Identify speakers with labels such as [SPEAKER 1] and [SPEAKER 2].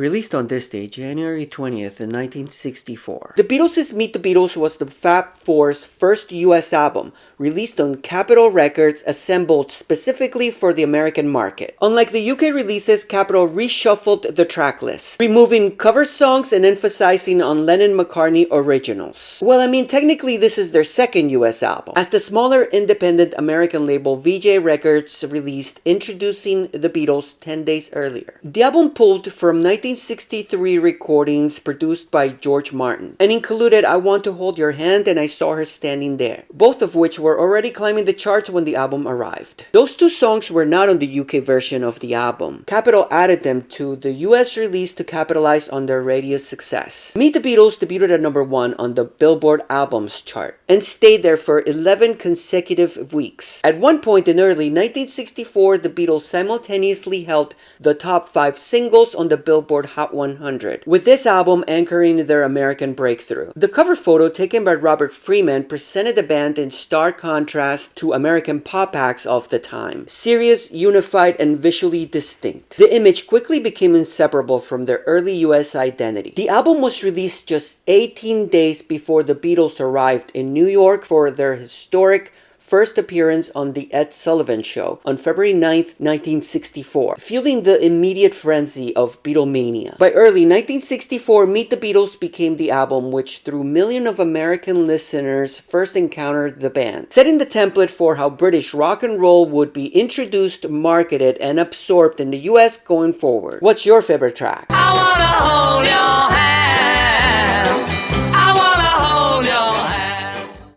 [SPEAKER 1] Released on this day, January 20th in 1964. The Beatles' Meet the Beatles was the Fab Four's first US album, released on Capitol Records, assembled specifically for the American market. Unlike the UK releases, Capitol reshuffled the track list, removing cover songs and emphasizing on Lennon-McCartney originals. Well, I mean, technically this is their second US album, as the smaller independent American label VJ Records released Introducing the Beatles 10 days earlier. The album pulled from 1963 recordings produced by George Martin and included I Want to Hold Your Hand and I Saw Her Standing There, both of which were already climbing the charts when the album arrived. Those two songs were not on the UK version of the album. Capitol added them to the US release to capitalize on their radio success. Meet the Beatles debuted at number 1 on the Billboard Albums chart and stayed there for 11 consecutive weeks. At one point in early 1964, the Beatles simultaneously held the top 5 singles on the Billboard Hot 100, with this album anchoring their American breakthrough. The cover photo taken by Robert Freeman presented the band in stark contrast to American pop acts of the time. Serious, unified, and visually distinct. The image quickly became inseparable from their early US identity. The album was released just 18 days before the Beatles arrived in New York for their historic first appearance on The Ed Sullivan Show on February 9th, 1964, fueling the immediate frenzy of Beatlemania. By early 1964, Meet the Beatles became the album which, through millions of American listeners, first encountered the band, setting the template for how British rock and roll would be introduced, marketed, and absorbed in the US going forward. What's your favorite track? I wanna hold you.